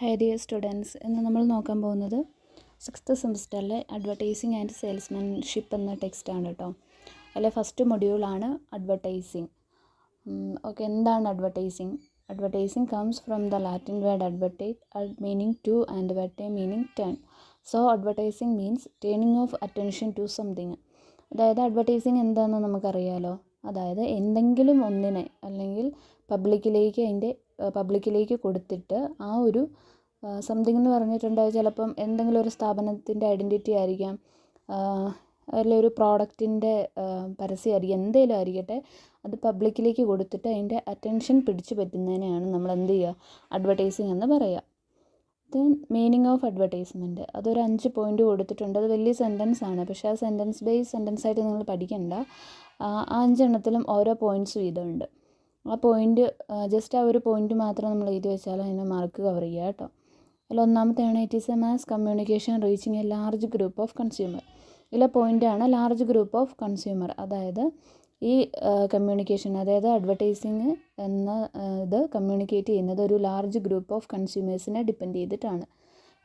Hi dear students, ഇന്ന് നമ്മൾ നോക്കാൻ പോകുന്നത് 6th സെമിസ്റ്ററിലെ അഡ്വർടൈസിങ് ആൻഡ് സെയിൽസ്മാൻഷിപ്പ് എന്ന ടെക്സ്റ്റാണ് കേട്ടോ. അതിലെ ഫസ്റ്റ് മൊഡ്യൂളാണ് അഡ്വർടൈസിങ്. ഓക്കെ, എന്താണ് advertising? Advertising comes from the Latin word advertere, meaning to and vertere meaning turn. So advertising means turning of attention to something. അതായത് അഡ്വർടൈസിങ് എന്താണെന്ന് നമുക്കറിയാലോ. അതായത് എന്തെങ്കിലും ഒന്നിനെ അല്ലെങ്കിൽ പബ്ലിക്കിലേക്ക് കൊടുത്തിട്ട് ആ ഒരു സംതിങ് എന്ന് പറഞ്ഞിട്ടുണ്ടെങ്കിൽ ചിലപ്പം എന്തെങ്കിലും ഒരു സ്ഥാപനത്തിൻ്റെ ഐഡൻറ്റിറ്റി ആയിരിക്കാം, അല്ലെങ്കിൽ ഒരു പ്രോഡക്റ്റിൻ്റെ പരസ്യമായിരിക്കും, എന്തെങ്കിലും ആയിരിക്കട്ടെ, അത് പബ്ലിക്കിലേക്ക് കൊടുത്തിട്ട് അതിൻ്റെ അറ്റൻഷൻ പിടിച്ചു പറ്റുന്നതിനെയാണ് നമ്മൾ എന്ത് ചെയ്യുക, അഡ്വർടൈസിങ് എന്ന് പറയുക. ദെൻ മീനിങ് ഓഫ് അഡ്വർടൈസ്മെൻറ്റ്, അതൊരു 5 പോയിൻ്റ് കൊടുത്തിട്ടുണ്ട്. അത് വലിയ സെൻറ്റൻസ് ആണ്, പക്ഷേ ആ സെൻറ്റൻസ് ആയിട്ട് നിങ്ങൾ പഠിക്കണ്ട. ആ 5 എണ്ണത്തിലും ഓരോ പോയിൻറ്റ്സ് വീതമുണ്ട്. ആ പോയിൻ്റ് ജസ്റ്റ് ആ ഒരു പോയിൻ്റ് മാത്രം നമ്മൾ എഴുതി വെച്ചാൽ അതിന് മാർക്ക് കവർ ചെയ്യുക കേട്ടോ. അതിൽ ഒന്നാമത്തെയാണ് it is a mass communication reaching a large group of consumer. ഇതിലെ പോയിൻ്റാണ് ലാർജ് ഗ്രൂപ്പ് ഓഫ് കൺസ്യൂമർ. അതായത് ഈ കമ്മ്യൂണിക്കേഷൻ, അതായത് അഡ്വർടൈസിങ് എന്ന ഇത് കമ്മ്യൂണിക്കേറ്റ് ചെയ്യുന്നത് ഒരു ലാർജ് ഗ്രൂപ്പ് ഓഫ് കൺസ്യൂമേഴ്സിനെ ഡിപ്പെൻഡ് ചെയ്തിട്ടാണ്.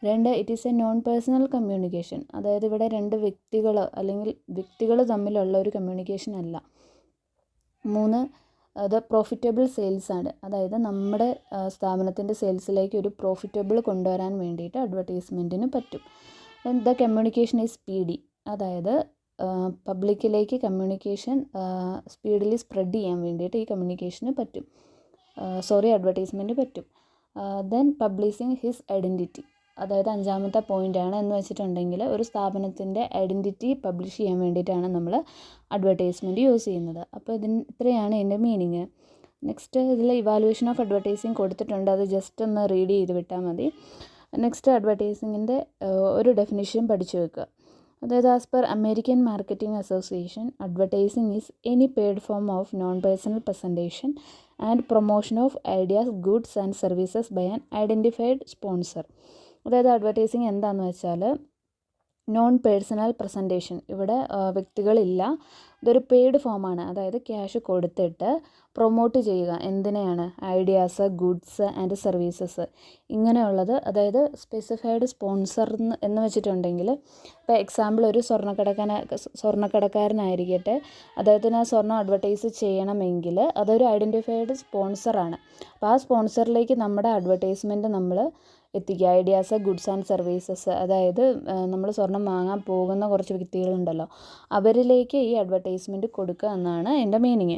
2, it is A non personal communication. അതായത് ഇവിടെ 2 വ്യക്തികൾ തമ്മിലുള്ള ഒരു കമ്മ്യൂണിക്കേഷൻ അല്ല. 3, അത് പ്രോഫിറ്റബിൾ സെയിൽസ് ആണ്. അതായത് നമ്മുടെ സ്ഥാപനത്തിൻ്റെ സെയിൽസിലേക്ക് ഒരു പ്രോഫിറ്റബിൾ കൊണ്ടുവരാൻ വേണ്ടിയിട്ട് അഡ്വർടൈസ്മെൻറ്റിന് പറ്റും. The communication is speedy. അതായത് പബ്ലിക്കിലേക്ക് കമ്മ്യൂണിക്കേഷൻ സ്പീഡിൽ സ്പ്രെഡ് ചെയ്യാൻ വേണ്ടിയിട്ട് ഈ കമ്മ്യൂണിക്കേഷന് പറ്റും, അഡ്വർടൈസ്മെൻറ്റ് പറ്റും. Then publishing his identity. അതായത് 5ാമത്തെ പോയിൻ്റാണ് എന്ന് വെച്ചിട്ടുണ്ടെങ്കിൽ ഒരു സ്ഥാപനത്തിൻ്റെ ഐഡൻറ്റിറ്റി പബ്ലിഷ് ചെയ്യാൻ വേണ്ടിയിട്ടാണ് നമ്മൾ അഡ്വർടൈസ്മെൻറ്റ് യൂസ് ചെയ്യുന്നത്. അപ്പോൾ ഇത്രയാണ് ഇതിൻ്റെ മീനിങ്. നെക്സ്റ്റ് ഇതിൽ ഇവാലുവേഷൻ ഓഫ് അഡ്വർടൈസിങ് കൊടുത്തിട്ടുണ്ട്, അത് ജസ്റ്റ് ഒന്ന് റീഡ് ചെയ്ത് വിട്ടാൽ മതി. നെക്സ്റ്റ് അഡ്വർടൈസിങ്ങിൻ്റെ ഒരു ഡെഫിനിഷൻ പഠിച്ചു വെക്കുക. അതായത് as per American marketing association, advertising is any paid form of non personal presentation and promotion of ideas, goods and services by an identified sponsor. അതായത് അഡ്വർടൈസിങ് എന്താണെന്ന് വെച്ചാൽ നോൺ പേഴ്സണൽ പ്രസൻറ്റേഷൻ, ഇവിടെ വ്യക്തികളില്ല, ഇതൊരു paid ഫോമാണ്. അതായത് ക്യാഷ് കൊടുത്തിട്ട് promote ചെയ്യുക. എന്തിനെയാണ്? ഐഡിയാസ്, ഗുഡ്സ് ആൻഡ് സർവീസസ് ഇങ്ങനെയുള്ളത്. അതായത് സ്പെസിഫൈഡ് സ്പോൺസർ എന്ന് വെച്ചിട്ടുണ്ടെങ്കിൽ, ഇപ്പോൾ എക്സാമ്പിൾ ഒരു സ്വർണ്ണക്കടക്കാരനായിരിക്കട്ടെ, അദ്ദേഹത്തിന് ആ സ്വർണ്ണം അഡ്വർടൈസ് ചെയ്യണമെങ്കിൽ അതൊരു ഐഡൻറ്റിഫൈഡ് സ്പോൺസറാണ്. അപ്പോൾ ആ സ്പോൺസറിലേക്ക് നമ്മുടെ അഡ്വർടൈസ്മെൻറ്റ് നമ്മൾ എത്തിക്കുക. ഐഡിയാസ്, ഗുഡ്സ് ആൻഡ് സർവീസസ്, അതായത് നമ്മൾ സ്വർണം വാങ്ങാൻ പോകുന്ന കുറച്ച് വ്യക്തികളുണ്ടല്ലോ, അവരിലേക്ക് ഈ അഡ്വർടൈസ്മെൻറ്റ് കൊടുക്കുക എന്നാണ് എൻ്റെ മീനിങ്.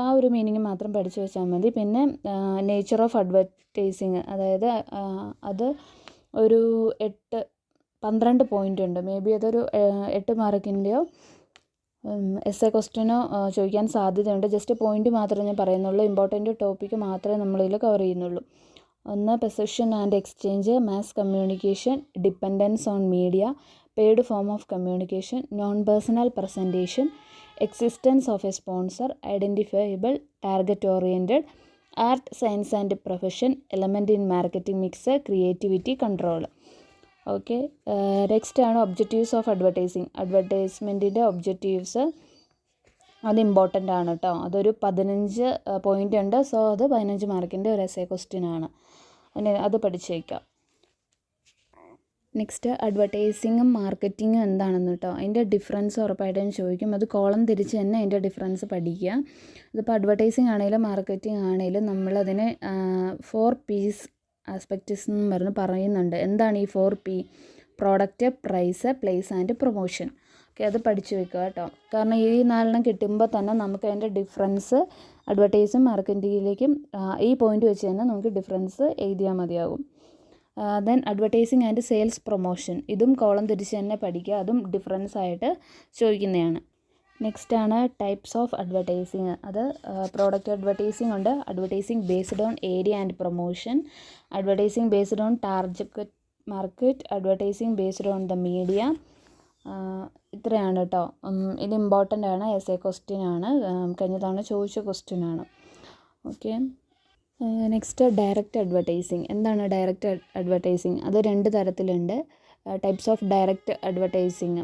ആ ഒരു മീനിങ് മാത്രം പഠിച്ചു വെച്ചാൽ മതി. പിന്നെ നേച്ചർ ഓഫ് അഡ്വർടൈസിങ്, അതായത് അത് ഒരു 12 പോയിൻ്റ് ഉണ്ട്. മേ ബി അതൊരു 8 മാർക്കിൻ്റെയോ എസ്സേ ക്വസ്റ്റ്യനോ ചോദിക്കാൻ സാധ്യതയുണ്ട്. ജസ്റ്റ് പോയിൻ്റ് മാത്രമേ ഞാൻ പറയുന്നുള്ളൂ, ഇമ്പോർട്ടൻ്റ് ടോപ്പിക്ക് മാത്രമേ നമ്മളിതിൽ കവർ ചെയ്യുന്നുള്ളൂ. 1, possession and exchange, mass communication, dependence on media, paid form of communication, non personal presentation, existence of A sponsor, identifiable, target oriented, art, science and profession, element in marketing mix, creativity, control. Okay, next ആണ് objectives of advertising. അഡ്വർടൈസ്മെൻറ്റിൻ്റെ objectives അത് important ആണ് കേട്ടോ. അതൊരു 15 point ഉണ്ട്. So അത് 15 മാർക്കിൻ്റെ ഒരു essay question ആണ്. അത് പഠിച്ച് വയ്ക്കാം. നെക്സ്റ്റ് അഡ്വർടൈസിങ്ങും മാർക്കറ്റിങ്ങും എന്താണെന്ന് കേട്ടോ. അതിൻ്റെ ഡിഫറൻസ് ഉറപ്പായിട്ടും ചോദിക്കും. അത് കോളം തിരിച്ച് തന്നെ അതിൻ്റെ ഡിഫറൻസ് പഠിക്കുക. ഇതിപ്പോൾ അഡ്വർടൈസിങ് ആണെങ്കിലും മാർക്കറ്റിംഗ് ആണെങ്കിലും നമ്മളതിനെ 4 P's ആസ്പെക്റ്റ്സ് എന്ന് പറയുന്നുണ്ട്. എന്താണ് ഈ 4 P? Product, price, place and promotion. Okay, അത് പഠിച്ചു വെക്കുക കേട്ടോ. കാരണം ഈ 4 കിട്ടുമ്പോൾ തന്നെ നമുക്ക് അതിൻ്റെ ഡിഫറൻസ് അഡ്വർടൈസും മാർക്കറ്റിങ്ങിലേക്കും ഈ പോയിൻ്റ് വെച്ച് തന്നെ നമുക്ക് ഡിഫറൻസ് എഴുതിയാൽ മതിയാകും. Then advertising and sales promotion, ഇതും കോളം തിരിച്ച് തന്നെ പഠിക്കുക, അതും ഡിഫറൻസ് ആയിട്ട് ചോദിക്കുന്നതാണ്. നെക്സ്റ്റ് ആണ് ടൈപ്സ് ഓഫ് അഡ്വർടൈസിങ്. അത് പ്രോഡക്റ്റ് അഡ്വർടൈസിങ് ഉണ്ട്, advertising based on area and promotion, advertising based on target market, advertising based on the media. ഇത്രയാണ് കേട്ടോ. ഇത് ഇമ്പോർട്ടൻ്റ് ആണ്, എസ്സേ ക്വസ്റ്റ്യൻ ആണ്, കഴിഞ്ഞ തവണ ചോദിച്ച ക്വസ്റ്റ്യൻ ആണ്. Okay, next direct advertising. എന്താണ് ഡയറക്റ്റ് അഡ്വർടൈസിങ്? അത് 2 തരത്തിലുണ്ട്. Types of direct advertising.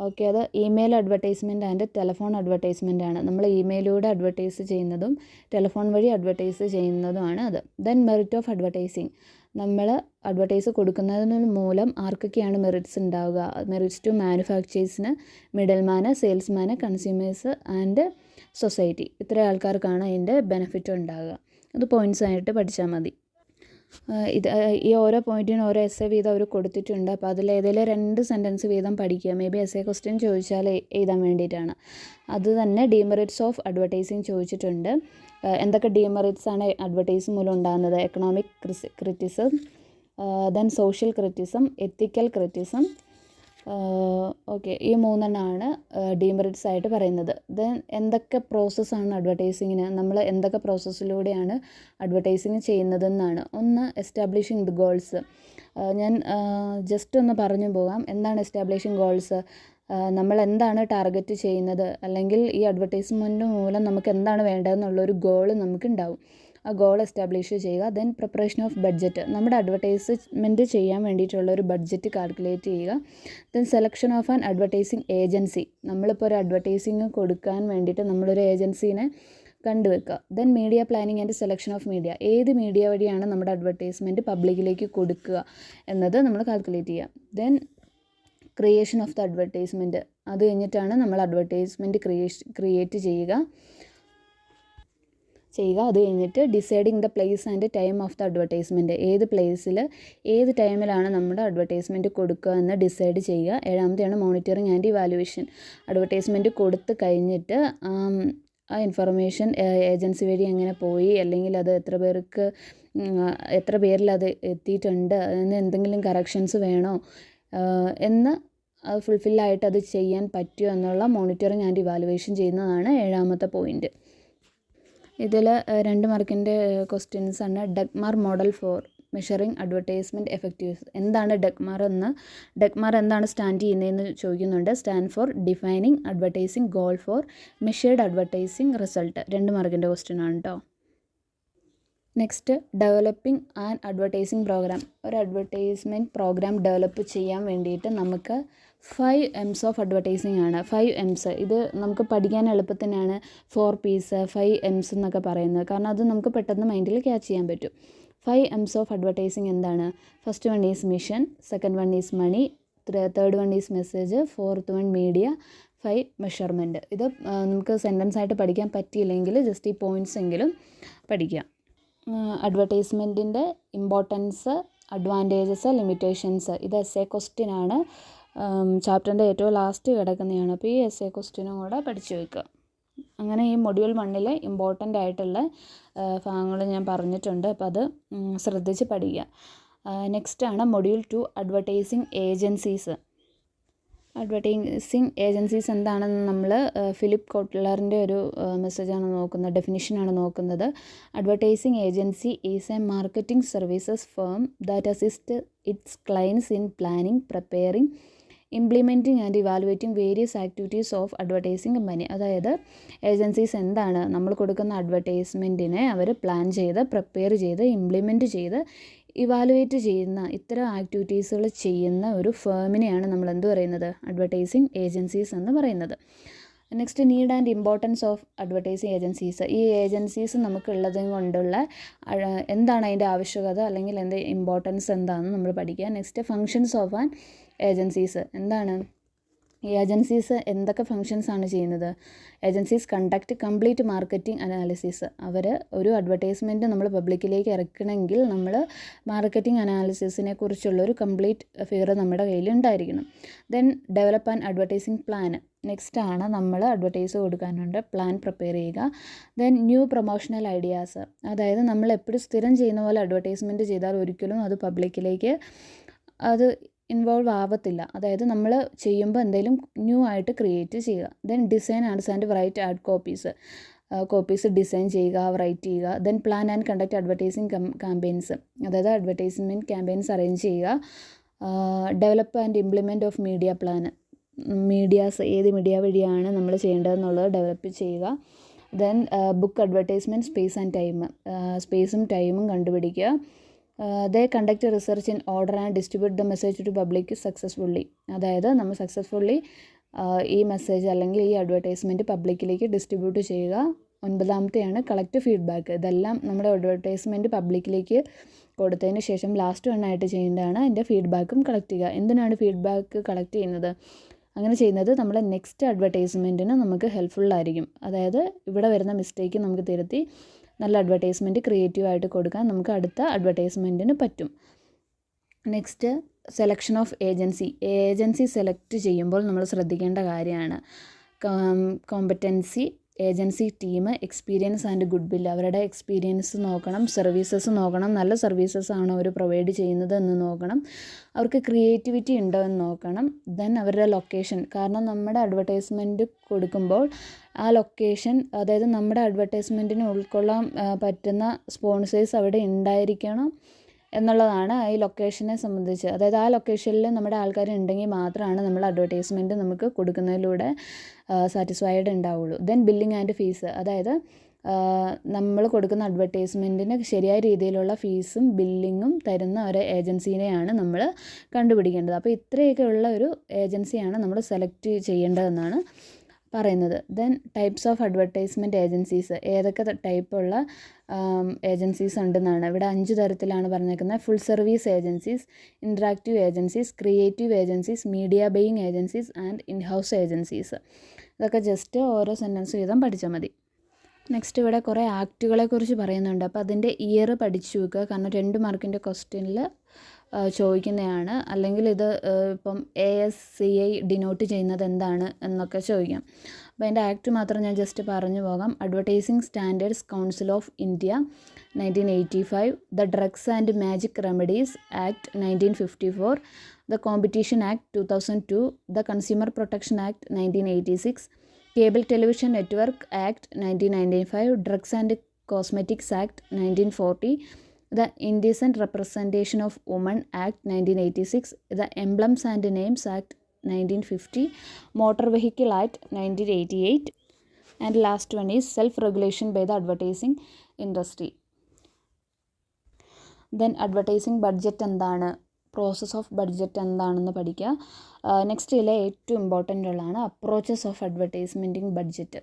Okay, അത് email advertisement and telephone advertisement ആണ്. നമ്മൾ ഇമെയിലൂടെ അഡ്വർടൈസ് ചെയ്യുന്നതും ടെലിഫോൺ വഴി അഡ്വർടൈസ് ചെയ്യുന്നതുമാണ് അത്. ദെൻ മെറിറ്റ് ഓഫ് അഡ്വർടൈസിങ്, നമ്മൾ അഡ്വർടൈസ് കൊടുക്കുന്നതിന് മൂലം ആർക്കൊക്കെയാണ് മെറിറ്റ്സ് ഉണ്ടാവുക? മെറിറ്റ്സ് ടു മാനുഫാക്ചേഴ്സിന്, മിഡിൽമാന്, സെയിൽസ്മാന്, കൺസ്യൂമേഴ്സ് ആൻഡ് സൊസൈറ്റി. ഇത്ര ആൾക്കാർക്കാണ് അതിൻ്റെ ബെനിഫിറ്റ് ഉണ്ടാവുക. അത് പോയിൻറ്റ്സ് ആയിട്ട് പഠിച്ചാൽ മതി. ഈ ഓരോ പോയിൻറ്റിനും ഓരോ എസ്സേ വീതം അവർ കൊടുത്തിട്ടുണ്ട്. അപ്പോൾ അതിലേതെങ്കിലും 2 സെൻറ്റൻസ് വീതം പഠിക്കുക. മേ ബി എസ്സേ ക്വസ്റ്റ്യൻ ചോദിച്ചാൽ എഴുതാൻ വേണ്ടിയിട്ടാണ്. അത് തന്നെ ഡീമെറിറ്റ്സ് ഓഫ് അഡ്വർടൈസിങ് ചോദിച്ചിട്ടുണ്ട്. എന്തൊക്കെ ഡീമെറിറ്റ്സ് ആണ് അഡ്വർടൈസ് മൂലം ഉണ്ടാകുന്നത്? Economic criticism, then social criticism, ethical criticism. Okay, ഈ 3 ഡീമെറിറ്റ്സ് ആയിട്ട് പറയുന്നത്. ദെൻ എന്തൊക്കെ പ്രോസസ്സാണ് അഡ്വർടൈസിങ്ങിന്, നമ്മൾ എന്തൊക്കെ പ്രോസസ്സിലൂടെയാണ് അഡ്വർടൈസിങ് ചെയ്യുന്നതെന്നാണ്. ഒന്ന്, എസ്റ്റാബ്ലിഷിങ് ദി ഗോൾസ്. ഞാൻ ജസ്റ്റ് ഒന്ന് പറഞ്ഞു പോകാം. എന്താണ് എസ്റ്റാബ്ലിഷിങ് ഗോൾസ്? നമ്മൾ എന്താണ് ടാർഗറ്റ് ചെയ്യുന്നത്, അല്ലെങ്കിൽ ഈ അഡ്വർടൈസ്മെൻറ്റ് മൂലം നമുക്ക് എന്താണ് വേണ്ടതെന്നുള്ളൊരു ഗോള് നമുക്കുണ്ടാവും. ആ ഗോൾ എസ്റ്റാബ്ലിഷ് ചെയ്യുക. Then preparation of budget. നമ്മുടെ അഡ്വർടൈസ്മെൻറ്റ് ചെയ്യാൻ വേണ്ടിയിട്ടുള്ള ഒരു ബഡ്ജറ്റ് കാൽക്കുലേറ്റ് ചെയ്യുക. Then selection of an advertising agency. നമ്മളിപ്പോൾ ഒരു അഡ്വർടൈസിങ് കൊടുക്കാൻ വേണ്ടിയിട്ട് നമ്മളൊരു ഏജൻസീനെ കണ്ടുവെക്കുക. Then media planning and selection of media. ഏത് മീഡിയ വഴിയാണ് നമ്മുടെ അഡ്വർടൈസ്മെൻറ്റ് പബ്ലിക്കിലേക്ക് കൊടുക്കുക എന്നത് നമ്മൾ കാൽക്കുലേറ്റ് ചെയ്യുക. Then creation of the advertisement. അത് കഴിഞ്ഞിട്ടാണ് നമ്മൾ അഡ്വർടൈസ്മെൻറ്റ് ക്രിയേറ്റ് ചെയ്യുക. അത് കഴിഞ്ഞിട്ട് deciding the place and time of the advertisement. ഏത് പ്ലേസിൽ ഏത് ടൈമിലാണ് നമ്മുടെ അഡ്വർടൈസ്മെൻറ്റ് കൊടുക്കുക എന്ന് ഡിസൈഡ് ചെയ്യുക. 7ാമത്തെയാണ് മോണിറ്ററിങ് ആൻഡ് ഇവാലുവേഷൻ. അഡ്വർടൈസ്മെൻറ്റ് കൊടുത്ത് കഴിഞ്ഞിട്ട് ആ ഇൻഫർമേഷൻ ഏജൻസി വഴി എങ്ങനെ പോയി, അല്ലെങ്കിൽ അത് എത്ര പേരിൽ അത് എത്തിയിട്ടുണ്ട്, അതിന് എന്തെങ്കിലും കറക്ഷൻസ് വേണോ എന്ന് ഫുൾഫില്ലായിട്ട് അത് ചെയ്യാൻ പറ്റുമോ എന്നുള്ള മോണിറ്ററിങ് ആൻഡ് ഇവാലുവേഷൻ ചെയ്യുന്നതാണ് 7ാമത്തെ പോയിൻറ്റ്. ഇതിൽ 2 മാർക്കിൻ്റെ ക്വസ്റ്റ്യൻസ് ആണ്. DAGMAR model for measuring advertisement effectives. എന്താണ് ഡഗ്മാർ എന്താണ് സ്റ്റാൻഡ് ചെയ്യുന്നതെന്ന് ചോദിക്കുന്നുണ്ട്. Stand for defining advertising goal for measured advertising result. 2 മാർക്കിൻ്റെ ക്വസ്റ്റ്യൻ ആണ് കേട്ടോ. Next, developing an advertising programme. ഒരു അഡ്വർടൈസ്മെൻറ്റ് പ്രോഗ്രാം ഡെവലപ്പ് ചെയ്യാൻ വേണ്ടിയിട്ട് നമുക്ക് 5 M's ഓഫ് അഡ്വർടൈസിങ് ആണ്. 5 M's ഇത് നമുക്ക് പഠിക്കാൻ എളുപ്പത്തിനാണ് 4 P's 5 M's എന്നൊക്കെ പറയുന്നത്. കാരണം അത് നമുക്ക് പെട്ടെന്ന് മൈൻഡിൽ ക്യാച്ച് ചെയ്യാൻ പറ്റും. 5 M's ഓഫ് അഡ്വർടൈസിങ് എന്താണ്? First one is mission, second one is money, third one is message, fourth one media, 5 measurement. ഇത് നമുക്ക് സെൻറ്റൻസ് ആയിട്ട് പഠിക്കാൻ പറ്റിയില്ലെങ്കിൽ ജസ്റ്റ് ഈ പോയിൻറ്റ്സ് എങ്കിലും പഠിക്കുക. അഡ്വർടൈസ്മെൻറ്റിൻ്റെ ഇമ്പോർട്ടൻസ്, അഡ്വാൻറ്റേജസ്, ലിമിറ്റേഷൻസ്. ഇത് എസ്സേ ക്വസ്റ്റ്യൻ ആണ്. ചാപ്റ്ററിൻ്റെ ഏറ്റവും ലാസ്റ്റ് കിടക്കുന്നതാണ്. അപ്പോൾ ഈ എസ്സേ ക്വസ്റ്റ്യനും കൂടെ പഠിച്ചു വയ്ക്കുക. അങ്ങനെ ഈ മൊഡ്യൂൾ 1 ഇമ്പോർട്ടൻ്റ് ആയിട്ടുള്ള ഭാഗങ്ങൾ ഞാൻ പറഞ്ഞിട്ടുണ്ട്. അപ്പോൾ അത് ശ്രദ്ധിച്ച് പഠിക്കുക. നെക്സ്റ്റ് ആണ് module 2 advertising agencies. Advertising agencies എന്താണെന്ന് നമ്മൾ ഫിലിപ്പ് കോട്ട്ലറിൻ്റെ ഒരു മെസ്സേജാണ് നോക്കുന്നത്, ഡെഫിനിഷനാണ് നോക്കുന്നത്. Advertising agency is a marketing services firm that assist its clients in planning, preparing, implementing and evaluating various activities of advertising company. അതായത് ഏജൻസീസ് എന്താണ്? നമ്മൾ കൊടുക്കുന്ന അഡ്വർടൈസ്മെൻറ്റിനെ അവർ പ്ലാൻ ചെയ്ത്, പ്രിപ്പയർ ചെയ്ത്, ഇംപ്ലിമെൻറ്റ് ചെയ്ത്, ഇവാലുവേറ്റ് ചെയ്യുന്ന ഇത്തരം ആക്ടിവിറ്റീസുകൾ ചെയ്യുന്ന ഒരു ഫേമിനെയാണ് നമ്മൾ എന്ത് പറയുന്നത്? അഡ്വർടൈസിങ് ഏജൻസീസ് എന്ന് പറയുന്നത്. Next, need and importance of advertising agencies. ഈ ഏജൻസീസ് നമുക്കുള്ളത് കൊണ്ടുള്ള എന്താണ് അതിൻ്റെ ആവശ്യകത, അല്ലെങ്കിൽ എൻ്റെ ഇമ്പോർട്ടൻസ് എന്താണെന്ന് നമ്മൾ പഠിക്കുക. Next, functions of an agencies. എന്താണ് ഈ ഏജൻസീസ് എന്തൊക്കെ ഫങ്ഷൻസ് ആണ് ചെയ്യുന്നത്? Agencies conduct complete marketing analysis. അവർ ഒരു അഡ്വർടൈസ്മെൻറ്റ് നമ്മൾ പബ്ലിക്കിലേക്ക് ഇറക്കണമെങ്കിൽ നമ്മൾ മാർക്കറ്റിംഗ് അനാലിസിസിനെ കുറിച്ചുള്ളൊരു കംപ്ലീറ്റ് ഫിഗർ നമ്മുടെ കയ്യിൽ ഉണ്ടായിരിക്കണം. Then develop an advertising plan. Next ആണ് നമ്മൾ അഡ്വർടൈസ് കൊടുക്കാനുണ്ട് പ്ലാൻ പ്രിപ്പയർ ചെയ്യുക. ദെൻ ന്യൂ പ്രൊമോഷണൽ ഐഡിയാസ്. അതായത് നമ്മൾ എപ്പോഴും സ്ഥിരം ചെയ്യുന്ന പോലെ അഡ്വർടൈസ്മെൻറ്റ് ചെയ്താൽ ഒരിക്കലും അത് പബ്ലിക്കിലേക്ക് അത് ഇൻവോൾവ് ആവത്തില്ല. അതായത് നമ്മൾ ചെയ്യുമ്പോൾ എന്തെങ്കിലും ന്യൂ ആയിട്ട് ക്രിയേറ്റ് ചെയ്യുക. Then design and write ad copies design ചെയ്യുക, റൈറ്റ് ചെയ്യുക. Then plan and conduct advertising campaigns. അതായത് അഡ്വർടൈസ്മെൻറ്റ് ക്യാമ്പയിൻസ് അറേഞ്ച് ചെയ്യുക. Develop and implement of media plan. Medias ഏത് മീഡിയ വഴിയാണ് നമ്മൾ ചെയ്യേണ്ടതെന്നുള്ളത് ഡെവലപ്പ് ചെയ്യുക. Then book advertisement space and time. സ്പേസും ടൈമും കണ്ടുപിടിക്കുക. ദേ conduct research in order and distribute the message to public successfully. അതായത് നമ്മൾ സക്സസ്ഫുള്ളി ഈ മെസ്സേജ് അല്ലെങ്കിൽ ഈ അഡ്വർടൈസ്മെൻറ്റ് പബ്ലിക്കിലേക്ക് ഡിസ്ട്രിബ്യൂട്ട് ചെയ്യുക. 9ാമത്തെയാണ് കളക്ട് ഫീഡ്ബാക്ക്. ഇതെല്ലാം നമ്മുടെ അഡ്വർടൈസ്മെൻറ്റ് പബ്ലിക്കിലേക്ക് കൊടുത്തതിന് ശേഷം ലാസ്റ്റ് ആയിട്ട് ചെയ്യേണ്ടതാണ് അതിൻ്റെ ഫീഡ്ബാക്കും കളക്ട് ചെയ്യുക. എന്തിനാണ് ഫീഡ്ബാക്ക് കളക്ട് ചെയ്യുന്നത്? അങ്ങനെ ചെയ്യുന്നത് നമ്മൾ നെക്സ്റ്റ് അഡ്വർടൈസ്മെൻറ്റിന് നമുക്ക് ഹെൽപ്ഫുള്ളായിരിക്കും. അതായത് ഇവിടെ വരുന്ന മിസ്റ്റേക്ക് നമുക്ക് തിരുത്തി നല്ല അഡ്വർടൈസ്മെൻറ്റ് ക്രിയേറ്റീവായിട്ട് കൊടുക്കാൻ നമുക്ക് അടുത്ത അഡ്വർടൈസ്മെൻറ്റിന് പറ്റും. Next selection of agency select ചെയ്യുമ്പോൾ നമ്മൾ ശ്രദ്ധിക്കേണ്ട കാര്യമാണ് competency, agency team, experience and good will. അവരുടെ എക്സ്പീരിയൻസ് നോക്കണം, സർവീസസ് നോക്കണം, നല്ല സർവീസസ് ആണോ അവർ പ്രൊവൈഡ് ചെയ്യുന്നത് എന്ന് നോക്കണം, അവർക്ക് ക്രിയേറ്റിവിറ്റി ഉണ്ടോ എന്ന് നോക്കണം. ദെൻ അവരുടെ ലൊക്കേഷൻ, കാരണം നമ്മുടെ അഡ്വർടൈസ്മെൻറ്റ് കൊടുക്കുമ്പോൾ ആ ലൊക്കേഷൻ, അതായത് നമ്മുടെ അഡ്വർടൈസ്മെൻറ്റിന് ഉൾക്കൊള്ളാൻ പറ്റുന്ന സ്പോൺസേഴ്സ് അവിടെ ഉണ്ടായിരിക്കണം എന്നുള്ളതാണ് ഈ ലൊക്കേഷനെ സംബന്ധിച്ച്. അതായത് ആ ലൊക്കേഷനിൽ നമ്മുടെ ആൾക്കാർ ഉണ്ടെങ്കിൽ മാത്രമാണ് നമ്മൾ അഡ്വർടൈസ്മെൻറ്റ് നമുക്ക് കൊടുക്കുന്നതിലൂടെ സാറ്റിസ്ഫൈഡ് ഉണ്ടാവുള്ളൂ. ദെൻ ബില്ലിംഗ് ആൻഡ് ഫീസ്, അതായത് നമ്മൾ കൊടുക്കുന്ന അഡ്വർടൈസ്മെൻറ്റിന് ശരിയായ രീതിയിലുള്ള ഫീസും ബില്ലിങ്ങും തരുന്ന ഒരു ഏജൻസീനെയാണ് നമ്മൾ കണ്ടുപിടിക്കേണ്ടത്. അപ്പോൾ ഇത്രയൊക്കെ ഉള്ള ഒരു ഏജൻസിയാണ് നമ്മൾ സെലക്ട് ചെയ്യേണ്ടതെന്നാണ് പറയുന്നത്. Then types of advertisement agencies, ഏതൊക്കെ ടൈപ്പുള്ള ഏജൻസീസ് ഉണ്ടെന്നാണ് ഇവിടെ 5 തരത്തിലാണ് പറഞ്ഞേക്കുന്നത്. Full service agencies, interactive agencies, creative agencies, media ബേയിങ് agencies and in-house agencies. ഇതൊക്കെ ജസ്റ്റ് ഓരോ സെൻറ്റൻസ് വീതം പഠിച്ചാൽ മതി. നെക്സ്റ്റ് ഇവിടെ കുറേ ആക്റ്റുകളെ കുറിച്ച് പറയുന്നുണ്ട്. അപ്പോൾ അതിൻ്റെ ഇയർ പഠിച്ചു വെക്കുക, കാരണം 2 മാർക്കിൻ്റെ ക്വസ്റ്റ്യനിൽ ചോദിക്കുന്നതാണ്. അല്ലെങ്കിൽ ഇത് ഇപ്പം ASCI ഡിനോട്ട് ചെയ്യുന്നത് എന്താണ് എന്നൊക്കെ ചോദിക്കാം. അപ്പോൾ അതിൻ്റെ ആക്ട് മാത്രം ഞാൻ ജസ്റ്റ് പറഞ്ഞു പോകാം. Advertising standards council of India 1985, the drugs and magic remedies act 1954, the competition act 2002, the consumer protection act 1986, cable television network act 1995, drugs and cosmetics act 1940, the Indecent Representation of Women Act 1986, the Emblems and Names Act 1950, Motor Vehicle Act 1988, and last one is self-regulation by the advertising industry. Then advertising budget എന്താണ്, process of budget എന്താണെന്ന് പഠിക്കുക. Next ഇതിലെ ഏറ്റവും important ഉള്ളതാണ് approaches of advertising budget.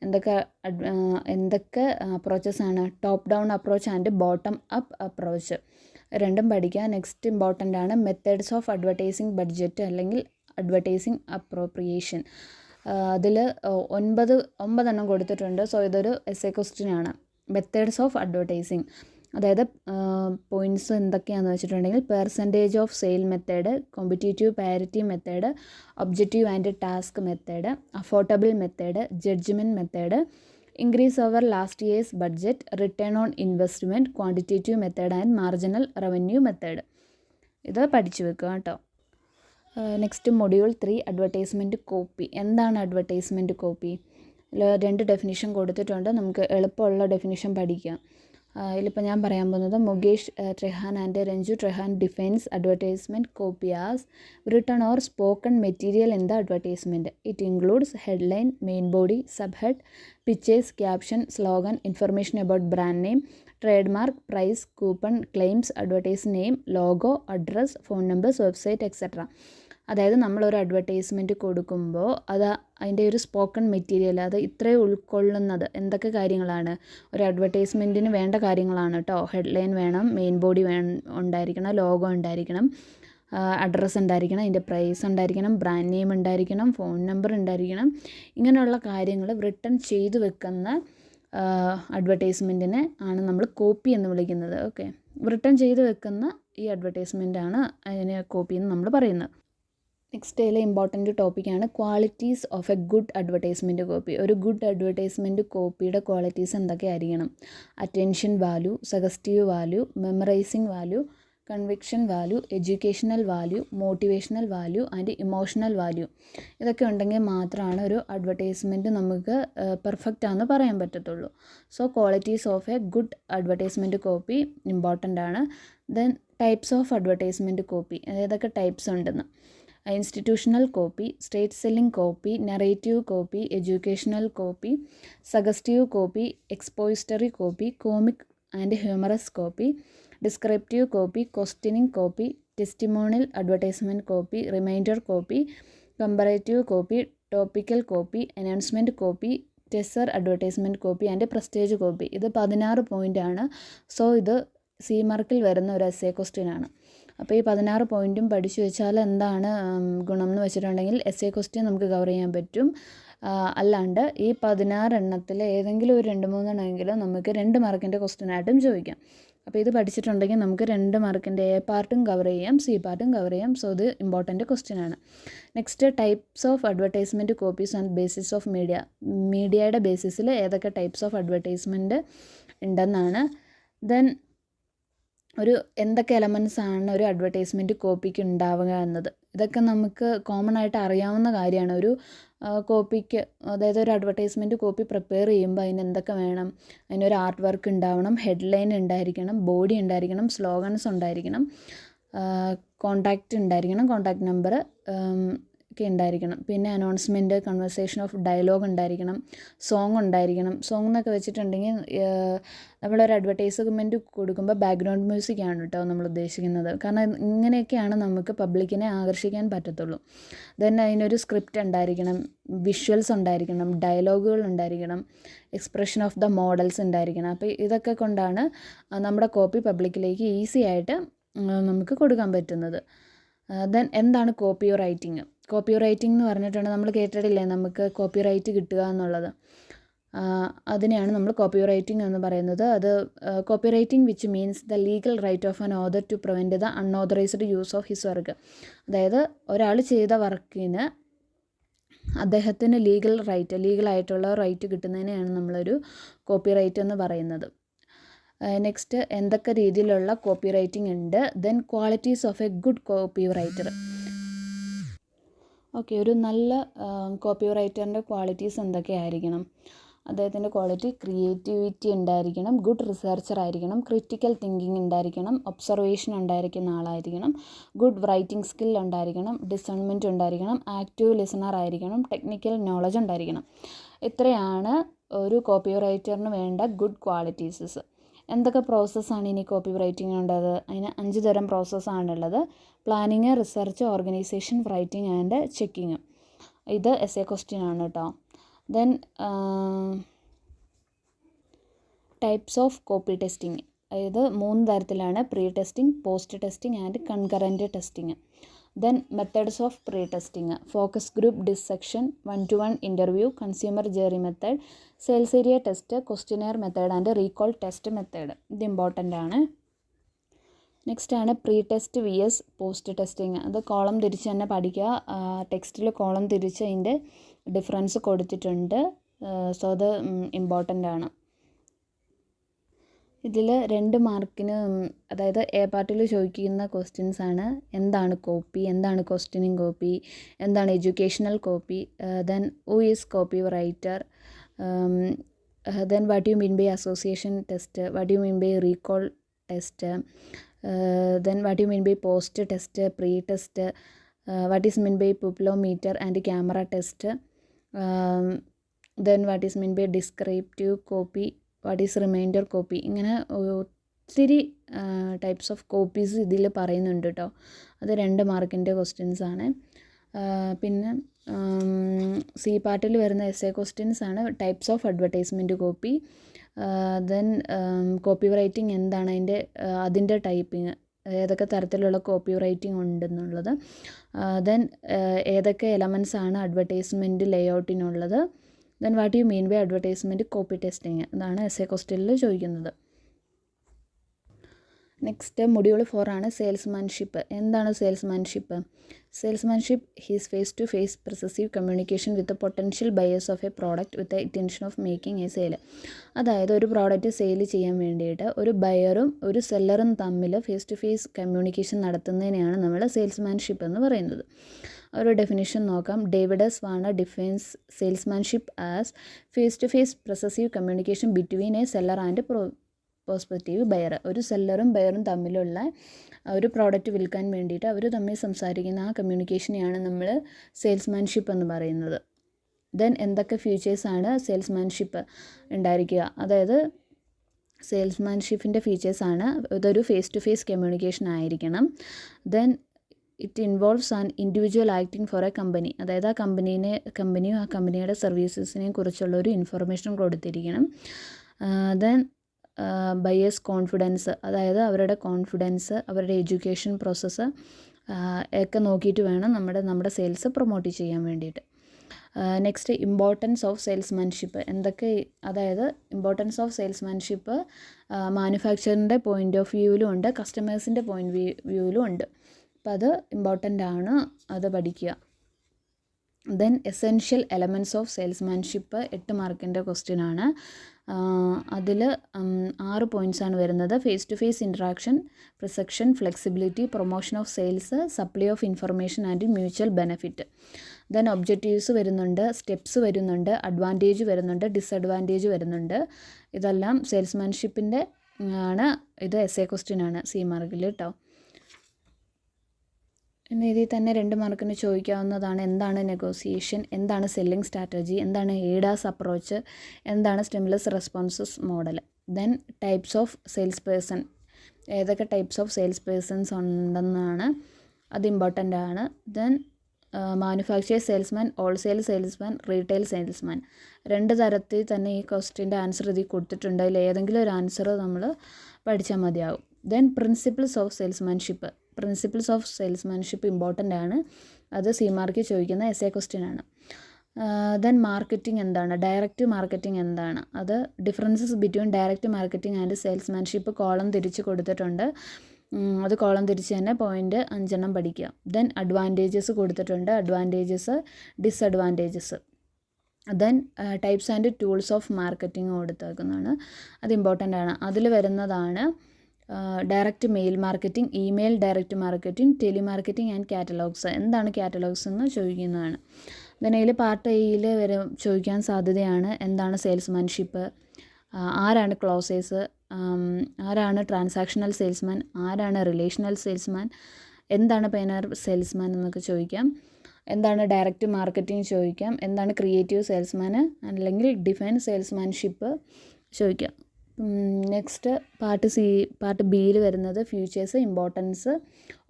എന്തൊക്കെ അപ്രോച്ചസാണ്? Top down approach and bottom up approach, രണ്ടും പഠിക്കുക. നെക്സ്റ്റ് ഇമ്പോർട്ടൻ്റ് ആണ് മെത്തേഡ്സ് ഓഫ് അഡ്വർടൈസിങ് ബഡ്ജറ്റ് അല്ലെങ്കിൽ അഡ്വർടൈസിങ് അപ്രോപ്രിയേഷൻ. അതിൽ 9 കൊടുത്തിട്ടുണ്ട്. സോ ഇതൊരു എസ്സേ ക്വസ്റ്റ്യൻ ആണ്. മെത്തേഡ്സ് ഓഫ് അഡ്വർടൈസിങ്, അതായത് പോയിൻറ്റ്സ് എന്തൊക്കെയാണെന്ന് വെച്ചിട്ടുണ്ടെങ്കിൽ percentage of sale method, competitive parity method, objective and task method, affordable method, judgement method, increase over last years budget, return on investment, quantitative method and marginal revenue method. ഇത് പഠിച്ചു വെക്കുക കേട്ടോ. Next module 3 advertisement copy. എന്താണ് advertisement copy? 2 definition കൊടുത്തിട്ടുണ്ട്. നമുക്ക് എളുപ്പമുള്ള definition പഠിക്കാം. ഇതിലിപ്പോൾ ഞാൻ പറയാൻ പോകുന്നത് Mukesh Trehan and Ranju Trehan defines advertisement copy as written or spoken material in the advertisement. It includes headline, main body, subhead, pictures, caption, slogan, information about brand name, trademark, price, coupon, claims, advertise name, logo, address, phone numbers, website, etc. അതായത് നമ്മളൊരു advertisement കൊടുക്കുമ്പോൾ അതിൻ്റെ ഒരു spoken material അത് ഇത്രയും ഉൾക്കൊള്ളുന്നത് എന്തൊക്കെ കാര്യങ്ങളാണ്? ഒരു അഡ്വർടൈസ്മെൻറ്റിന് വേണ്ട കാര്യങ്ങളാണ് കേട്ടോ. ഹെഡ്ലൈൻ വേണം, മെയിൻ ബോഡി ഉണ്ടായിരിക്കണം, ലോഗോ ഉണ്ടായിരിക്കണം, അഡ്രസ്സ് ഉണ്ടായിരിക്കണം, അതിൻ്റെ പ്രൈസ് ഉണ്ടായിരിക്കണം, ബ്രാൻഡ് നെയിം ഉണ്ടായിരിക്കണം, ഫോൺ നമ്പർ ഉണ്ടായിരിക്കണം. ഇങ്ങനെയുള്ള കാര്യങ്ങൾ റിട്ടൺ ചെയ്തു വെക്കുന്ന അഡ്വർടൈസ്മെൻറ്റിനെ ആണ് നമ്മൾ കോപ്പി എന്ന് വിളിക്കുന്നത്. ഓക്കെ, റിട്ടൺ ചെയ്തു വെക്കുന്ന ഈ അഡ്വർടൈസ്മെൻറ്റാണ് അതിനെ കോപ്പി എന്ന് നമ്മൾ പറയുന്നത്. നെക്സ്റ്റ് ഇതിലെ ഇമ്പോർട്ടൻ്റ് ടോപ്പിക്കാണ് qualities of a good advertisement copy. ഒരു ഗുഡ് അഡ്വർടൈസ്മെൻറ്റ് കോപ്പിയുടെ ക്വാളിറ്റീസ് എന്തൊക്കെയായിരിക്കണം? Attention value, suggestive value, memorising value, conviction value, educational value, motivational value and emotional value. ഇതൊക്കെ ഉണ്ടെങ്കിൽ മാത്രമാണ് ഒരു അഡ്വർടൈസ്മെൻറ്റ് നമുക്ക് പെർഫെക്റ്റ് ആണെന്ന് പറയാൻ പറ്റത്തുള്ളൂ. So qualities of a good advertisement copy important ആണ്. Then types of advertisement copy, ഏതൊക്കെ ടൈപ്സ് ഉണ്ടെന്ന്. Institutional copy, straight selling copy, narrative copy, educational copy, suggestive copy, expository copy, comic and humorous copy, descriptive copy, questioning copy, testimonial advertisement copy, reminder copy, comparative copy, topical copy, announcement copy, teaser advertisement copy and prestige copy. ഇത് 16 പോയിൻ്റാണ്. So ഇത് C മാർക്കിൽ വരുന്ന ഒരു S A question ആണ്. അപ്പോൾ ഈ 16 പോയിൻറ്റും പഠിച്ചു വെച്ചാൽ എന്താണ് ഗുണം എന്ന് വെച്ചിട്ടുണ്ടെങ്കിൽ എസ് എ ക്വസ്റ്റ്യൻ നമുക്ക് കവർ ചെയ്യാൻ പറ്റും. അല്ലാണ്ട് ഈ 16 എണ്ണത്തിൽ ഏതെങ്കിലും ഒരു 2-3 എണ്ണമെങ്കിലും നമുക്ക് 2 മാർക്കിൻ്റെ ക്വസ്റ്റ്യനായിട്ടും ചോദിക്കാം. അപ്പോൾ ഇത് പഠിച്ചിട്ടുണ്ടെങ്കിൽ നമുക്ക് 2 മാർക്കിൻ്റെ എ പാർട്ടും കവർ ചെയ്യാം, സി പാർട്ടും കവർ ചെയ്യാം. സോ ഇത് ഇമ്പോർട്ടൻ്റ് ക്വസ്റ്റ്യൻ ആണ്. Next, types of advertisement copies and basis of media. മീഡിയയുടെ ബേസിസിൽ ഏതൊക്കെ ടൈപ്സ് ഓഫ് അഡ്വർടൈസ്മെൻറ്റ് ഉണ്ടെന്നാണ്. ദെൻ എന്തൊക്കെ എലമെൻറ്റ്സ് ആണ് ഒരു അഡ്വർടൈസ്മെൻറ്റ് കോപ്പിക്ക് ഉണ്ടാവുക എന്നത്. ഇതൊക്കെ നമുക്ക് കോമൺ ആയിട്ട് അറിയാവുന്ന കാര്യമാണ്. ഒരു കോപ്പിക്ക്, അതായത് ഒരു അഡ്വർടൈസ്മെൻറ്റ് കോപ്പി പ്രിപ്പയർ ചെയ്യുമ്പോൾ അതിന് എന്തൊക്കെ വേണം? അതിനൊരു ആർട്ട് വർക്ക് ഉണ്ടാവണം, ഹെഡ്ലൈൻ ഉണ്ടായിരിക്കണം, ബോഡി ഉണ്ടായിരിക്കണം, സ്ലോഗൻസ് ഉണ്ടായിരിക്കണം, കോൺടാക്റ്റ് ഉണ്ടായിരിക്കണം, കോൺടാക്റ്റ് നമ്പർ ഒക്കെ ഉണ്ടായിരിക്കണം. പിന്നെ അനൗൺസ്മെൻറ്റ്, കൺവെർസേഷൻ ഓഫ് ഡയലോഗ് ഉണ്ടായിരിക്കണം, സോങ് ഉണ്ടായിരിക്കണം. സോങ് എന്നൊക്കെ വെച്ചിട്ടുണ്ടെങ്കിൽ നമ്മളൊരു അഡ്വർടൈസ്മെൻറ്റ് കൊടുക്കുമ്പോൾ ബാക്ക്ഗ്രൗണ്ട് മ്യൂസിക് ആണ് കേട്ടോ നമ്മൾ ഉദ്ദേശിക്കുന്നത്. കാരണം ഇങ്ങനെയൊക്കെയാണ് നമുക്ക് പബ്ലിക്കിനെ ആകർഷിക്കാൻ പറ്റത്തുള്ളൂ. ദെൻ അതിനൊരു സ്ക്രിപ്റ്റ് ഉണ്ടായിരിക്കണം, വിഷ്വൽസ് ഉണ്ടായിരിക്കണം, ഡയലോഗുകൾ ഉണ്ടായിരിക്കണം, എക്സ്പ്രഷൻ ഓഫ് ദ മോഡൽസ് ഉണ്ടായിരിക്കണം. അപ്പോൾ ഇതൊക്കെ കൊണ്ടാണ് നമ്മുടെ കോപ്പി പബ്ലിക്കിലേക്ക് ഈസി ആയിട്ട് നമുക്ക് കൊടുക്കാൻ പറ്റുന്നത്. ദെൻ എന്താണ് കോപ്പി റൈറ്റിംഗ്? കോപ്പി റൈറ്റിംഗ് എന്ന് പറഞ്ഞിട്ടുണ്ടെങ്കിൽ നമ്മൾ കേട്ടിട്ടില്ലേ നമുക്ക് കോപ്പി റൈറ്റ് കിട്ടുക എന്നുള്ളത്. അതിനെയാണ് നമ്മൾ കോപ്പി റൈറ്റിംഗ് എന്ന് പറയുന്നത്. അത് copy writing which means the legal right of an author to prevent the unauthorised use of his work. അതായത് ഒരാൾ ചെയ്ത വർക്കിന് അദ്ദേഹത്തിന് ലീഗലായിട്ടുള്ള റൈറ്റ് കിട്ടുന്നതിനെയാണ് നമ്മളൊരു കോപ്പി റൈറ്റ് എന്ന് പറയുന്നത്. നെക്സ്റ്റ്, എന്തൊക്കെ രീതിയിലുള്ള കോപ്പി റൈറ്റിംഗ് ഉണ്ട്? Then qualities of a good copy writer. Okay, ഒരു നല്ല കോപ്പി റൈറ്ററിൻ്റെ ക്വാളിറ്റീസ് എന്തൊക്കെയായിരിക്കണം? അദ്ദേഹത്തിൻ്റെ ക്വാളിറ്റി ക്രിയേറ്റിവിറ്റി ഉണ്ടായിരിക്കണം, ഗുഡ് റിസർച്ചർ ആയിരിക്കണം, ക്രിറ്റിക്കൽ തിങ്കിങ് ഉണ്ടായിരിക്കണം, ഒബ്സർവേഷൻ ഉണ്ടായിരിക്കുന്ന ആളായിരിക്കണം, ഗുഡ് റൈറ്റിംഗ് സ്കിൽ ഉണ്ടായിരിക്കണം, ഡിസേൺമെൻറ്റ് ഉണ്ടായിരിക്കണം, ആക്റ്റീവ് ലിസണർ ആയിരിക്കണം, ടെക്നിക്കൽ നോളജ് ഉണ്ടായിരിക്കണം. ഇത്രയാണ് ഒരു കോപ്പി റൈറ്ററിന് വേണ്ട ഗുഡ് ക്വാളിറ്റീസസ്. എന്തൊക്കെ പ്രോസസ്സാണ് ഇനി കോപ്പി റൈറ്റിങ്ങിനുള്ളത്? അതിന് 5 തരം പ്രോസസ്സാണുള്ളത്. Planning, research, organisation, writing and checking. ഇത് എസ് എ ക്വസ്റ്റ്യൻ ആണ് കേട്ടോ. Then types of copy testing. അതായത് 3 തരത്തിലാണ്: pre testing, post testing and concurrent testing. Then methods of pre testing: focus group discussion, 1-to-1 interview, consumer jury method, sales area test, questionnaire method and recall test method. ഇത് important ആണ്. Next ആണ് pre test vs post testing. അത് column തിരിച്ച് തന്നെ പഠിക്കുക. ടെക്സ്റ്റിൽ column തിരിച്ച് അതിൻ്റെ ഡിഫറൻസ് കൊടുത്തിട്ടുണ്ട്. സോ അത് ഇമ്പോർട്ടൻ്റ് ആണ്. ഇതിൽ 2 മാർക്കിന്, അതായത് എ പാർട്ടിൽ ചോദിക്കുന്ന ക്വസ്റ്റ്യൻസ് ആണ്: എന്താണ് കോപ്പി, എന്താണ് ക്വസ്റ്റ്യനിങ് കോപ്പി, എന്താണ് educational copy, then who is copy writer, then what you mean by association test, what you mean by recall test, then what you mean by post test, pre test, what is mean by pupilometer and camera test, then what is mean by descriptive copy, what is reminder copy. ഇങ്ങനെ ഒത്തിരി types of copies ഇതിൽ പറയുന്നുണ്ട് കേട്ടോ. അത് 2 മാർക്കിൻ്റെ questions ആണ്. പിന്നെ C പാർട്ടിൽ വരുന്ന എസ് എ ക്വസ്റ്റ്യൻസ് ആണ് types of advertisement copy, then copy writing എന്താണ്, അതിൻ്റെ ടൈപ്പിങ്, ഏതൊക്കെ തരത്തിലുള്ള കോപ്പി റൈറ്റിംഗ് ഉണ്ടെന്നുള്ളത്, ദെൻ ഏതൊക്കെ എലമെൻറ്റ്സ് ആണ് അഡ്വർടൈസ്മെൻറ്റ് ലേഔട്ടിനുള്ളത്, then what you mean by advertisement copy testing. ഇതാണ് എസ് എ ക്വസ്റ്റ്യനിൽ ചോദിക്കുന്നത്. നെക്സ്റ്റ് മൊഡ്യൂൾ 4 ആണ് സെയിൽസ്മാൻഷിപ്പ്. എന്താണ് salesmanship? Salesmanship is face to face persuasive communication with potential buyers of a product with the intention of making a sale. അതായത് ഒരു product sale ചെയ്യാൻ വേണ്ടിയിട്ട് ഒരു ബയറും ഒരു സെല്ലറും തമ്മിൽ ഫേസ് ടു ഫേസ് കമ്മ്യൂണിക്കേഷൻ നടത്തുന്നതിനെയാണ് നമ്മൾ സെയിൽസ്മാൻഷിപ്പ് എന്ന് പറയുന്നത്. ഒരു ഡെഫിനിഷൻ നോക്കാം. David S Warner defines salesmanship as face to face persuasive communication between a seller and prospective buyer. ഒരു സെല്ലറും ബയറും തമ്മിലുള്ള ഒരു പ്രോഡക്റ്റ് വിൽക്കാൻ വേണ്ടിയിട്ട് അവർ തമ്മിൽ സംസാരിക്കുന്ന ആ കമ്മ്യൂണിക്കേഷനെയാണ് നമ്മൾ സെയിൽസ്മാൻഷിപ്പ് എന്ന് പറയുന്നത്. ദെൻ എന്തൊക്കെ ഫീച്ചേഴ്സാണ് സെയിൽസ്മാൻഷിപ്പ് ഉണ്ടായിരിക്കുക? അതായത് സെയിൽസ്മാൻഷിപ്പിൻ്റെ ഫീച്ചേഴ്സാണ്: ഇതൊരു ഫേസ് ടു ഫേസ് കമ്മ്യൂണിക്കേഷൻ ആയിരിക്കണം. Then it involves an individual acting four A company. അതായത് ആ കമ്പനിയും ആ കമ്പനിയുടെ സർവീസസിനെയും കുറിച്ചുള്ള ഒരു ഇൻഫർമേഷൻ കൊടുത്തിരിക്കണം. ദെൻ ബയേഴ്സ് കോൺഫിഡൻസ്, അതായത് അവരുടെ കോൺഫിഡൻസ്, അവരുടെ എഡ്യൂക്കേഷൻ പ്രോസസ്സ് ഒക്കെ നോക്കിയിട്ട് വേണം നമ്മുടെ സെയിൽസ് പ്രൊമോട്ട് ചെയ്യാൻ വേണ്ടിയിട്ട്. നെക്സ്റ്റ് ഇമ്പോർട്ടൻസ് ഓഫ് സെയിൽസ്മാൻഷിപ്പ് അതായത് ഇമ്പോർട്ടൻസ് ഓഫ് സെയിൽസ്മാൻഷിപ്പ് മാനുഫാക്ചറിൻ്റെ പോയിൻ്റ് ഓഫ് വ്യൂവിലും ഉണ്ട്, കസ്റ്റമേഴ്സിൻ്റെ പോയിൻ്റ് വ്യൂവിലും ഉണ്ട്. അപ്പോൾ അത് ഇമ്പോർട്ടൻ്റ് ആണ്, അത് പഠിക്കുക. Then essential elements of salesmanship 8 മാർക്കിൻ്റെ ക്വസ്റ്റ്യൻ ആണ്. അതിൽ 6 പോയിൻറ്റ്സ് ആണ് വരുന്നത്. Face to face interaction, perception, flexibility, promotion of sales, supply of information and mutual benefit. Then objectives വരുന്നുണ്ട്, സ്റ്റെപ്സ് വരുന്നുണ്ട്, അഡ്വാൻറ്റേജ് വരുന്നുണ്ട്, ഡിസഡ്വാൻറ്റേജ് വരുന്നുണ്ട്. ഇതെല്ലാം സെയിൽസ്മാൻഷിപ്പിൻ്റെ ആണ്. ഇത് എസ്സേ ക്വസ്റ്റ്യൻ ആണ്, സി മാർക്കിൽ കേട്ടോ. പിന്നെ ഇതിൽ തന്നെ 2 മാർക്കിന് ചോദിക്കാവുന്നതാണ് എന്താണ് നെഗോസിയേഷൻ, എന്താണ് സെല്ലിംഗ് സ്ട്രാറ്റജി, എന്താണ് എയ്ഡാസ് അപ്രോച്ച്, എന്താണ് stimulus responses model. Then types of sales person, ഏതൊക്കെ ടൈപ്സ് ഓഫ് സെയിൽസ് പേഴ്സൺസ് ഉണ്ടെന്നാണ്, അത് ഇമ്പോർട്ടൻ്റ് ആണ്. Then manufacture salesman, wholesale salesman, retail salesman. 2 തരത്തിൽ തന്നെ ഈ ക്വസ്റ്റ്യൻ്റെ ആൻസർ ഇതിൽ കൊടുത്തിട്ടുണ്ട്. അതിൽ ഏതെങ്കിലും ഒരു ആൻസർ നമ്മൾ പഠിച്ചാൽ മതിയാകും. Then principles of salesmanship, principles of salesmanship important ആണ്, അത് സി മാർക്കിൽ ചോദിക്കുന്ന എസ്സേ ക്വസ്റ്റ്യൻ ആണ്. ദെൻ മാർക്കറ്റിംഗ് എന്താണ്, ഡയറക്റ്റ് മാർക്കറ്റിംഗ് എന്താണ്, അത് differences between direct marketing and salesmanship column തിരിച്ച് കൊടുത്തിട്ടുണ്ട്. അത് കോളം തിരിച്ച് തന്നെ പോയിൻ്റ് 5 പഠിക്കുക. ദെൻ അഡ്വാൻറ്റേജസ് കൊടുത്തിട്ടുണ്ട്, advantages, disadvantages. Then types and tools of marketing കൊടുത്തേക്കുന്നതാണ്, അത് ഇമ്പോർട്ടൻ്റ് ആണ്. അതിൽ വരുന്നതാണ് direct mail marketing, email direct marketing, telemarketing and catalogues. എന്താണ് കാറ്റലോഗ്സ് എന്ന് ചോദിക്കുന്നതാണ്. ദെൻ അതിൽ പാർട്ട് എയിൽ ചോദിക്കാൻ സാധ്യതയാണ് എന്താണ് സെയിൽസ്മാൻഷിപ്പ്, ആരാണ് ക്ലോസേഴ്സ്, ആരാണ് ട്രാൻസാക്ഷണൽ സെയിൽസ്മാൻ, ആരാണ് റിലേഷണൽ സെയിൽസ്മാൻ, എന്താണ് പെയ്നർ സെയിൽസ്മാൻ എന്നൊക്കെ ചോദിക്കാം. എന്താണ് ഡയറക്റ്റ് മാർക്കറ്റിംഗ് ചോദിക്കാം, എന്താണ് ക്രിയേറ്റീവ് സെയിൽസ്മാൻ അല്ലെങ്കിൽ ഡിഫൈൻ സെയിൽസ്മാൻഷിപ്പ് ചോദിക്കാം. നെക്സ്റ്റ് പാർട്ട് ബിയിൽ വരുന്നത് features, importance,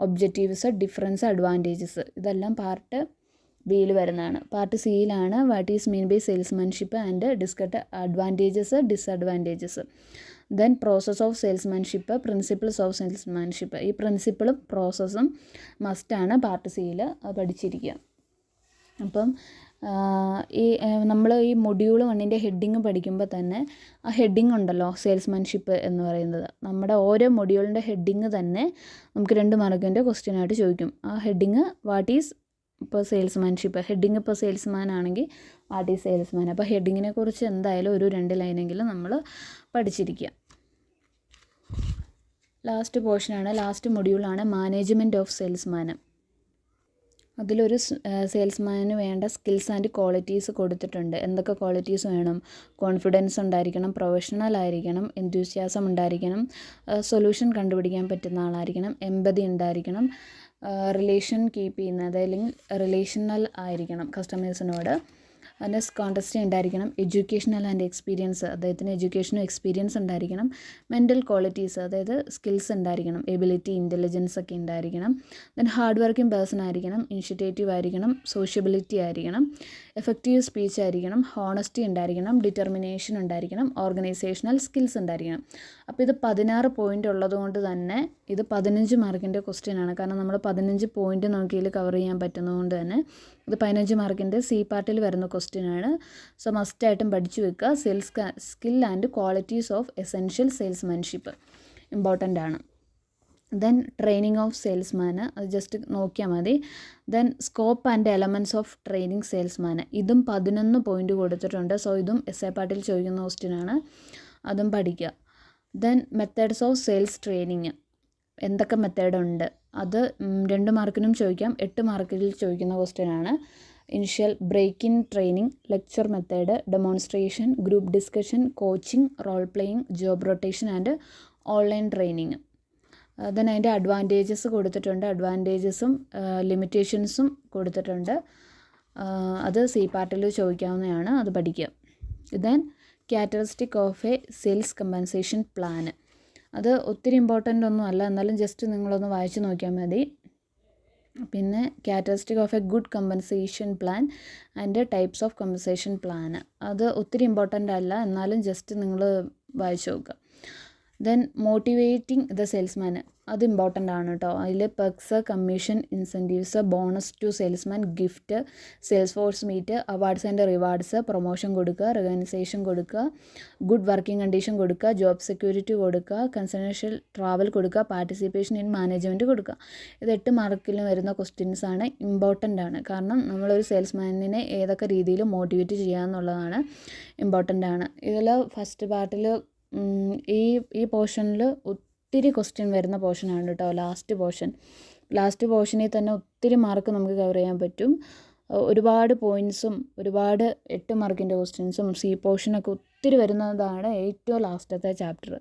objectives, difference, advantages. ഇതെല്ലാം പാർട്ട് ബിയിൽ വരുന്നതാണ്. പാർട്ട് സിയിലാണ് what is mean by salesmanship and discuss advantages, disadvantages. Then process of salesmanship, principles of salesmanship. ഈ പ്രിൻസിപ്പിളും പ്രോസസ്സും മസ്റ്റാണ് പാർട്ട് സിയിൽ, പഠിച്ചിരിക്കുക. അപ്പം നമ്മൾ ഈ മൊഡ്യൂൾ 1ൻ്റെ ഹെഡിങ് പഠിക്കുമ്പോൾ തന്നെ ആ ഹെഡിങ് ഉണ്ടല്ലോ സെയിൽസ്മാൻഷിപ്പ് എന്ന് പറയുന്നത്, നമ്മുടെ ഓരോ മൊഡ്യൂളിൻ്റെ ഹെഡിങ് തന്നെ നമുക്ക് 2 മാർക്കിൻ്റെ ക്വസ്റ്റ്യൻ ആയിട്ട് ചോദിക്കും. ആ ഹെഡിങ് വാട്ട് ഈസ് ഇപ്പോൾ സെയിൽസ്മാൻഷിപ്പ്, ഹെഡിങ് ഇപ്പോൾ സെയിൽസ്മാൻ ആണെങ്കിൽ വാട്ട് ഈസ് സെയിൽസ്മാൻ. അപ്പോൾ ഹെഡിങ്ങിനെ കുറിച്ച് എന്തായാലും ഒരു 2 ലൈനെങ്കിലും നമ്മൾ പഠിച്ചിരിക്കുക. ലാസ്റ്റ് പോർഷനാണ്, ലാസ്റ്റ് മൊഡ്യൂളാണ് മാനേജ്മെൻറ്റ് ഓഫ് സെയിൽസ്മാൻ. അതിലൊരു സെയിൽസ്മാന് വേണ്ട സ്കിൽസ് ആൻഡ് ക്വാളിറ്റീസ് കൊടുത്തിട്ടുണ്ട്. എന്തൊക്കെ ക്വാളിറ്റീസ് വേണം, കോൺഫിഡൻസ് ഉണ്ടായിരിക്കണം, പ്രൊഫഷണൽ ആയിരിക്കണം, എന്തൂസിയാസം ഉണ്ടായിരിക്കണം, സൊല്യൂഷൻ കണ്ടുപിടിക്കാൻ പറ്റുന്ന ആളായിരിക്കണം, എമ്പതി ഉണ്ടായിരിക്കണം, റിലേഷൻ കീപ്പ് ചെയ്യുന്നത് അല്ലെങ്കിൽ റിലേഷണൽ ആയിരിക്കണം കസ്റ്റമേഴ്സിനോട്, അതിൻ്റെ കോണ്ടസ്റ്റ് ഉണ്ടായിരിക്കണം, എഡ്യൂക്കേഷണൽ ആൻഡ് എക്സ്പീരിയൻസ്, അദ്ദേഹത്തിന് എഡ്യൂക്കേഷനും എക്സ്പീരിയൻസ് ഉണ്ടായിരിക്കണം, മെൻ്റൽ ക്വാളിറ്റീസ്, അതായത് സ്കിൽസ് ഉണ്ടായിരിക്കണം, എബിലിറ്റി, ഇൻ്റലിജൻസ് ഒക്കെ ഉണ്ടായിരിക്കണം, ദെൻ ഹാർഡ് വർക്കിംഗ് പേഴ്സൺ ആയിരിക്കണം, ഇനിഷ്യേറ്റീവ് ആയിരിക്കണം, സോഷ്യബിലിറ്റി ആയിരിക്കണം, എഫക്റ്റീവ് സ്പീച്ച് ആയിരിക്കണം, ഹോണസ്റ്റി ഉണ്ടായിരിക്കണം, ഡിറ്റർമിനേഷൻ ഉണ്ടായിരിക്കണം, ഓർഗനൈസേഷണൽ സ്കിൽസ് ഉണ്ടായിരിക്കണം. അപ്പോൾ ഇത് 16 പോയിൻ്റ് ഉള്ളതുകൊണ്ട് തന്നെ ഇത് 15 മാർക്കിൻ്റെ ക്വസ്റ്റ്യൻ ആണ്. കാരണം നമ്മൾ 15 പോയിൻ്റ് നോക്കിയിൽ കവർ ചെയ്യാൻ പറ്റുന്നതുകൊണ്ട് തന്നെ ഇത് 15 മാർക്കിൻ്റെ സി പാർട്ടിൽ വരുന്ന ക്വസ്റ്റ്യൻ ആണ്. സോ മസ്റ്റായിട്ടും പഠിച്ചു വെക്കുക. Skill and qualities of essential salesmanship important ആണ്. ദെൻ ട്രെയിനിങ് ഓഫ് സെയിൽസ്മാൻ, അത് ജസ്റ്റ് നോക്കിയാൽ മതി. Then scope and elements of training salesman, ഇതും 11 പോയിൻ്റ് കൊടുത്തിട്ടുണ്ട്. സോ ഇതും എസ്സേ പാർട്ടിൽ ചോദിക്കുന്ന ക്വസ്റ്റ്യനാണ്, അതും പഠിക്കുക. Then methods of sales training, എന്തൊക്കെ മെത്തേഡുണ്ട്, അത് 2 മാർക്കിനും ചോദിക്കാം, 8 മാർക്കിൽ ചോദിക്കുന്ന ക്വസ്റ്റ്യനാണ്. Initial break in training, lecture method, demonstration, group discussion, coaching, role playing, job rotation and online training. Then അതിൻ്റെ അഡ്വാൻറ്റേജസ് കൊടുത്തിട്ടുണ്ട്, അഡ്വാൻറ്റേജസും ലിമിറ്റേഷൻസും കൊടുത്തിട്ടുണ്ട്. അത് സി പാർട്ടിൽ ചോദിക്കാവുന്നതാണ്, അത് പഠിക്കുക. Then characteristic of A sales compensation plan, അത് ഒത്തിരി ഇമ്പോർട്ടൻ്റ് ഒന്നും അല്ല, എന്നാലും ജസ്റ്റ് നിങ്ങളൊന്ന് വായിച്ച് നോക്കിയാൽ മതി. പിന്നെ characteristic of a good compensation plan and types of compensation plan, അത് ഒത്തിരി ഇമ്പോർട്ടൻ്റ് അല്ല, എന്നാലും ജസ്റ്റ് നിങ്ങൾ വായിച്ച് നോക്കുക. ദെൻ മോട്ടിവേറ്റിംഗ് ദ സെയിൽസ്മാൻ, അത് ഇമ്പോർട്ടൻ്റ് ആണ് കേട്ടോ. അതിൽ perks, commission, incentives, bonus to salesman, gift, sales force meet, awards and rewards, promotion കൊടുക്കുക, റെക്കഗ്നൈസേഷൻ കൊടുക്കുക, ഗുഡ് വർക്കിംഗ് കണ്ടീഷൻ കൊടുക്കുക, ജോബ് സെക്യൂരിറ്റി കൊടുക്കുക, കൺസൾട്ടൻഷ്യൽ ട്രാവൽ കൊടുക്കുക, പാർട്ടിസിപ്പേഷൻ ഇൻ മാനേജ്മെൻറ്റ് കൊടുക്കുക. ഇത് 8 മാർക്കിൽ വരുന്ന ക്വസ്റ്റ്യൻസ് ആണ്, ഇമ്പോർട്ടൻ്റ് ആണ്. കാരണം നമ്മളൊരു സെയിൽസ്മാനിനെ ഏതൊക്കെ രീതിയിൽ മോട്ടിവേറ്റ് ചെയ്യുക എന്നുള്ളതാണ്, ഇമ്പോർട്ടൻ്റ് ആണ്. ഇതിൽ ഫസ്റ്റ് പാർട്ടിൽ ഈ പോർഷനിൽ ഒത്തിരി ക്വസ്റ്റ്യൻ വരുന്ന പോർഷനാണ് കേട്ടോ ലാസ്റ്റ് പോർഷനിൽ തന്നെ ഒത്തിരി മാർക്ക് നമുക്ക് കവർ ചെയ്യാൻ പറ്റും. ഒരുപാട് പോയിൻറ്സും ഒരുപാട് 8 മാർക്കിൻ്റെ ക്വസ്റ്റ്യൻസും സി പോർഷനൊക്കെ ഒത്തിരി വരുന്നതാണ് ഏറ്റവും ലാസ്റ്റത്തെ ചാപ്റ്റർ.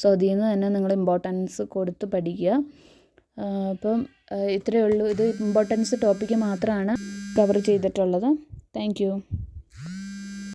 സോ അതിൽ നിന്ന് തന്നെ നിങ്ങൾ ഇമ്പോർട്ടൻസ് കൊടുത്ത് പഠിക്കുക. അപ്പം ഇത്രയേ ഉള്ളൂ. ഇത് ഇമ്പോർട്ടൻസ് ടോപ്പിക്ക് മാത്രമാണ് കവർ ചെയ്തിട്ടുള്ളത്. Thank you.